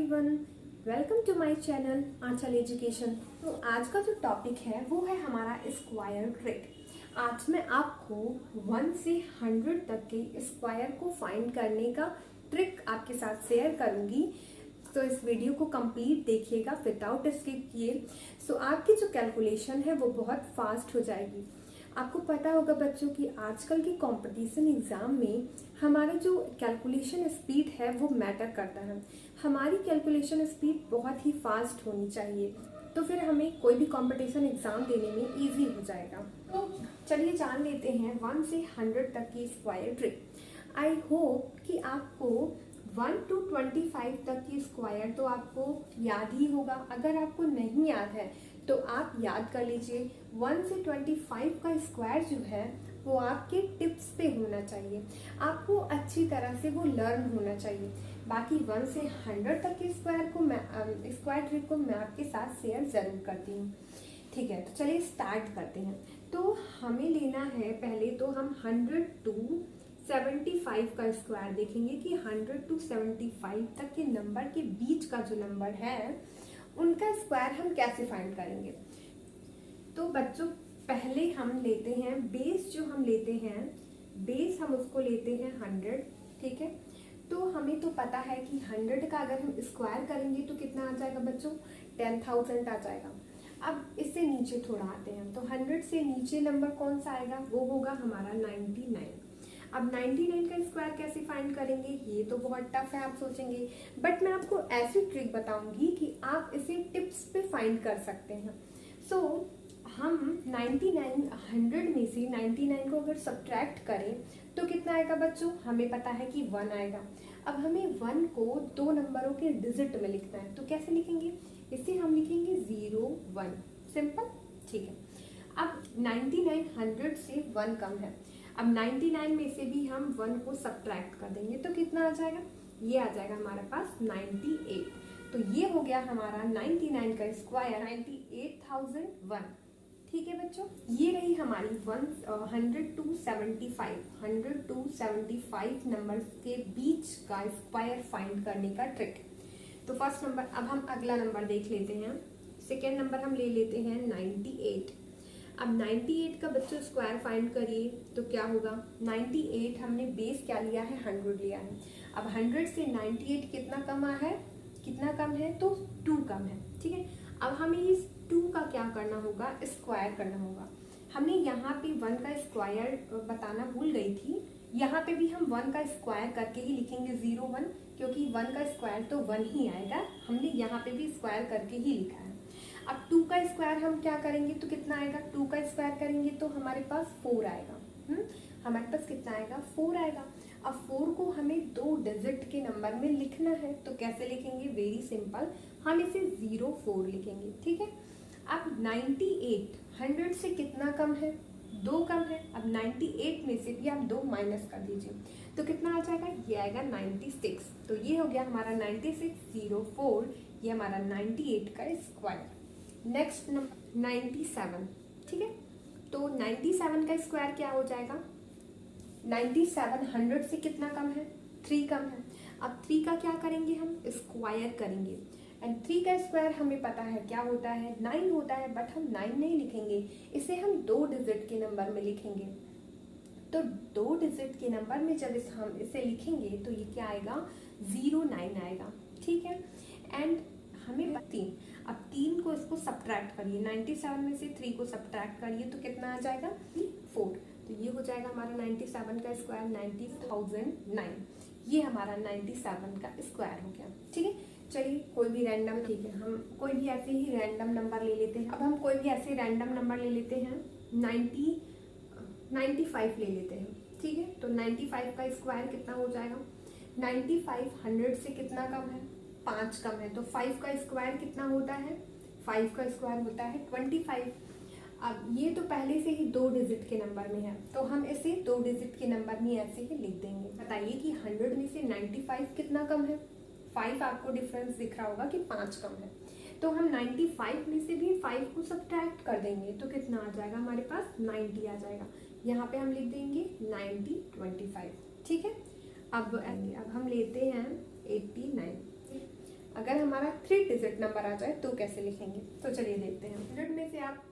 Everyone, welcome to my channel Aanchal education. तो आज का जो टॉपिक है वो है हमारा स्क्वायर ट्रिक। आज मैं आपको 1 से 100 तक के स्क्वायर को फाइंड करने का ट्रिक आपके साथ शेयर करूंगी। तो इस वीडियो को कंप्लीट देखिएगा विदाउट स्किप किए। सो आपकी जो कैलकुलेशन है वो बहुत फास्ट हो जाएगी। आपको पता होगा बच्चों कि आजकल के कंपटीशन एग्जाम में हमारा जो कैलकुलेशन स्पीड है वो मैटर करता है। हमारी कैलकुलेशन स्पीड बहुत ही फास्ट होनी चाहिए, तो फिर हमें कोई भी कंपटीशन एग्जाम देने में इजी हो जाएगा। तो चलिए जान लेते हैं 1 से 100 तक की स्क्वायर ट्रिक। आई होप कि आपको 1 to 25 तक की स्क्वायर तो आपको याद ही होगा। अगर आपको नहीं याद है तो आप याद कर लीजिए। 1 से 25 का स्क्वायर जो है वो आपके टिप्स पे होना चाहिए, आपको अच्छी तरह से वो लर्न होना चाहिए। बाकी 1 से 100 तक के स्क्वायर ट्रिक को मैं आपके साथ शेयर जरूर करती हूँ। ठीक है, तो चलिए स्टार्ट करते हैं। तो हमें लेना है, पहले तो हम 100 to 75 का स्क्वायर देखेंगे कि 100 to 75 तक के नंबर के बीच का जो नंबर है उनका स्क्वायर हम कैसे फाइंड करेंगे। तो बच्चों पहले हम लेते हैं बेस, जो हम लेते हैं बेस हम उसको लेते हैं 100। ठीक है, तो हमें तो पता है कि 100 का अगर हम स्क्वायर करेंगे तो कितना आ जाएगा बच्चों, 10,000 आ जाएगा। अब इससे नीचे थोड़ा आते हैं, तो 100 से नीचे नंबर कौन सा आएगा, वो होगा हमारा 99। अब 99 का स्क्वायर कैसे फाइंड करेंगे, ये तो बहुत टफ है आप सोचेंगे, बट मैं आपको ऐसी ट्रिक बताऊंगी कि आप इसे टिप्स पे फाइंड कर सकते हैं। सो हम 99 100 में से 99 को अगर सब्ट्रैक्ट करें तो कितना आएगा बच्चों, हमें पता है कि 1 आएगा। अब हमें 1 को दो नंबरों के डिजिट में लिखना है, तो कैसे लिखेंगे, इसे हम लिखेंगे 0 1, सिंपल। ठीक है, अब 99 100 से 1 कम है। अब 99 में से भी हम 1 को सब्ट्रैक्ट कर देंगे तो कितना आ जाएगा, ये आ जाएगा हमारे पास 98। तो ये हो गया हमारा 99 का स्क्वायर 98,001। ठीक है बच्चों, ये रही हमारी 100 to 75 नंबर के बीच का स्क्वायर फाइंड करने का ट्रिक। तो फर्स्ट नंबर, अब हम अगला नंबर देख लेते हैं। सेकेंड नंबर हम ले लेते हैं 98। अब 98 का बच्चों स्क्वायर फाइंड करिए तो क्या होगा, 98 हमने बेस क्या लिया है, 100 लिया है। अब 100 से 98 कितना कम है तो 2 कम है। ठीक है, अब हमें इस 2 का क्या करना होगा, स्क्वायर करना होगा। हमने यहाँ पे 1 का स्क्वायर बताना भूल गई थी, यहाँ पे भी हम 1 का स्क्वायर करके ही लिखेंगे 0 1, क्योंकि 1 का स्क्वायर तो 1 ही आएगा। हमने यहाँ पे भी स्क्वायर करके ही लिखा है। अब 2 का स्क्वायर हम क्या करेंगे तो कितना आएगा, 2 का स्क्वायर करेंगे तो हमारे पास 4 आएगा। हमारे पास कितना आएगा, 4 आएगा। अब 4 को हमें 2 डिजिट के नंबर में लिखना है, तो कैसे लिखेंगे, वेरी सिंपल, हम इसे 04 लिखेंगे। ठीक है, अब 98 100 से कितना कम है, 2 कम है। अब 98 में से भी आप 2 माइनस कर दीजिए तो कितना आ जाएगा, ये आएगा 96। तो ये हो गया हमारा 96 04, ये हमारा 98 का स्क्वायर। Next number 97। ठीक है, तो 97 का स्क्वायर क्या हो जाएगा, 97 100 से कितना कम है, 3 कम है। अब 3 का क्या करेंगे, हम स्क्वायर करेंगे। एंड 3 का स्क्वायर हमें पता है क्या होता है, 9 होता है, बट हम 9 नहीं लिखेंगे, इसे हम 2 डिजिट के नंबर में लिखेंगे। तो 2 डिजिट के नंबर में जब हम इसे लिखेंगे तो ये क्या आएगा, 09 आएगा। ठीक है, एंड हमें 3, अब 3 को इसको सब्ट्रैक्ट करिए, 97 में से 3 को सब्ट्रैक्ट करिए तो कितना आ जाएगा, 4। तो ये हो जाएगा हमारा 97 का स्क्वायर 90,009। ये हमारा 97 का स्क्वायर हो गया। ठीक है, चलिए कोई भी रैंडम, ठीक है, हम कोई भी ऐसे ही रैंडम नंबर ले लेते हैं। अब हम कोई भी ऐसे रैंडम नंबर ले लेते हैं, 95 ले लेते हैं। ठीक है, तो 95 का स्क्वायर कितना हो जाएगा, 95 100 से कितना कम है, 5 कम है। तो 5 का स्क्वायर कितना होता है, 5 का स्क्वायर होता है 25। अब ये तो पहले से ही 2 डिजिट के नंबर में है, तो हम इसे 2 डिजिट के नंबर में ऐसे ही लिख देंगे। बताइए कि 100 में से 95 कितना कम है, 5 आपको डिफरेंस दिख रहा होगा कि 5 कम है। तो हम 95 में से भी 5 को सब्ट्रैक्ट कर देंगे तो कितना आ जाएगा, हमारे पास 90 आ जाएगा। यहाँ पे हम लिख देंगे 90 25। ठीक है, अब हम लेते हैं 89। अगर हमारा 3 डिजिट नंबर आ जाए तो कैसे लिखेंगे, तो चलिए देखते हैं। 100 में से आप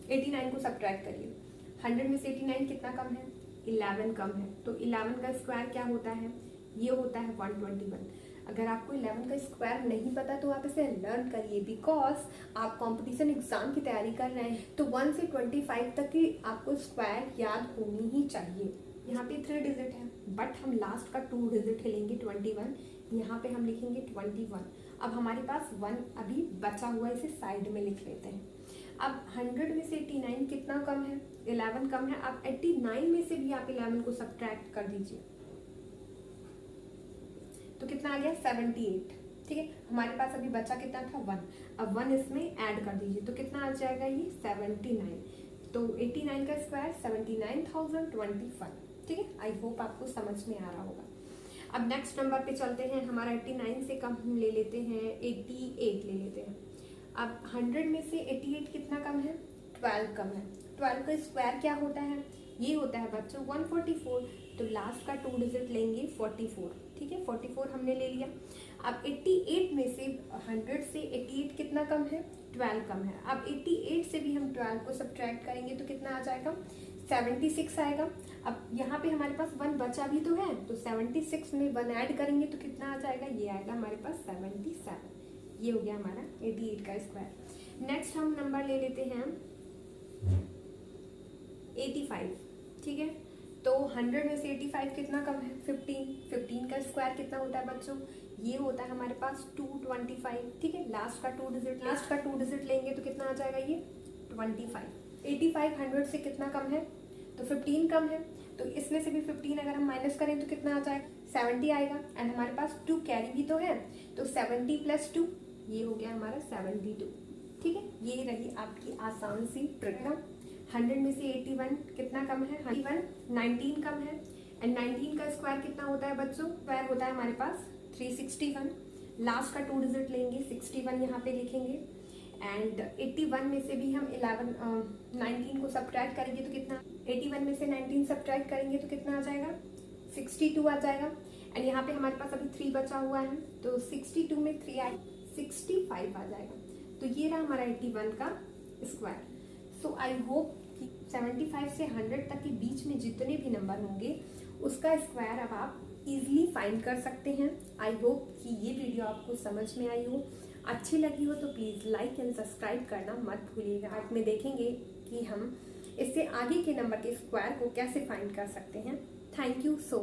89 को सब्ट्रैक्ट करिए। 100 में से 89 कितना कम है, 11 कम है, तो 11 का स्क्वायर क्या होता है, ये होता है 121। अगर आपको 11 का स्क्वायर नहीं पता तो आप इसे लर्न करिए, बिकॉज आप कंपटीशन एग्जाम की तैयारी कर रहे हैं तो 1 से 25 तक की आपको स्क्वायर याद होनी ही चाहिए। यहाँ पे 3 डिजिट है बट हम लास्ट का 2 डिजिट लेंगे 21, यहाँ पे हम लिखेंगे 21। अब हमारे पास 1 अभी बचा हुआ, इसे साइड में लिख लेते हैं। अब 100 में से 89 कितना कम है, 11 कम है। अब 89 में से भी आप 11 को सब्ट्रैक्ट कर दीजिए तो कितना आ गया 78। ठीक है, हमारे पास अभी बचा कितना था 1, अब 1 इसमें ऐड कर दीजिए तो कितना आ जाएगा ये 79। तो 89 का स्क्वायर 79,021। ठीक है, आई होप आपको समझ में आ रहा होगा। अब नेक्स्ट नंबर पे चलते हैं। हमारा 89 से कम हम ले लेते हैं 88 ले लेते हैं। अब 100 में से 88 कितना कम है, 12 कम है। 12 का स्क्वायर क्या होता है, ये होता है बच्चों 144, तो लास्ट का 2 डिजिट लेंगे 44। ठीक है, 44 हमने ले लिया। अब 88 में से 100 से 88 कितना कम है, 12 कम है। अब 88 से भी हम 12 को सब्ट्रैक्ट करेंगे तो कितना आ जाएगा 76 आएगा। अब यहाँ पे हमारे पास 1 बचा भी तो है, तो 76 में 1 ऐड करेंगे तो कितना आ जाएगा, ये आएगा हमारे पास 77। ये हो गया हमारा 88 का स्क्वायर। नेक्स्ट हम नंबर ले लेते हैं 85। ठीक है, तो 100 में से 85 कितना कम है, 15। 15 का स्क्वायर कितना होता है बच्चों, ये होता है हमारे पास 225। ठीक है, लास्ट का 2 डिजिट लेंगे तो कितना आ जाएगा ये 25। 85 100 से कितना कम है, तो 15 कम है, तो इसमें से भी 15 अगर हम माइनस करें तो कितना आ जाएगा 70 आएगा। एंड हमारे पास 2 कैरी भी तो है, तो 70 + 2 ये हो गया हमारा 72। ठीक है, ये रही आपकी आसान सी ट्रिक ना। 100 में से 81 कितना कम है, 81 19 कम है। एंड 19 का स्क्वायर कितना होता है बच्चों, स्क्वायर होता है हमारे पास 361। लास्ट का 2 डिजिट लेंगे 61 यहाँ पे लिखेंगे। एंड 81 में से भी हम 19 को सब्ट्रैक्ट करेंगे तो कितना, 81 में से 19 सब्ट्रैक्ट करेंगे तो कितना आ जाएगा 62 आ जाएगा। एंड यहाँ पे हमारे पास अभी 3 बचा हुआ है, तो 62 में 3 आए 65 आ जाएगा। तो ये रहा हमारा 81 का स्क्वायर। सो आई होप कि 75 से 100 तक के बीच में जितने भी नंबर होंगे उसका स्क्वायर अब आप इजीली फाइंड कर सकते हैं। आई होप कि ये वीडियो आपको समझ में आई हो, अच्छी लगी हो तो प्लीज़ लाइक एंड सब्सक्राइब करना मत भूलिएगा। आज में देखेंगे कि हम इससे आगे के नंबर के स्क्वायर को कैसे फाइंड कर सकते हैं। Thank you so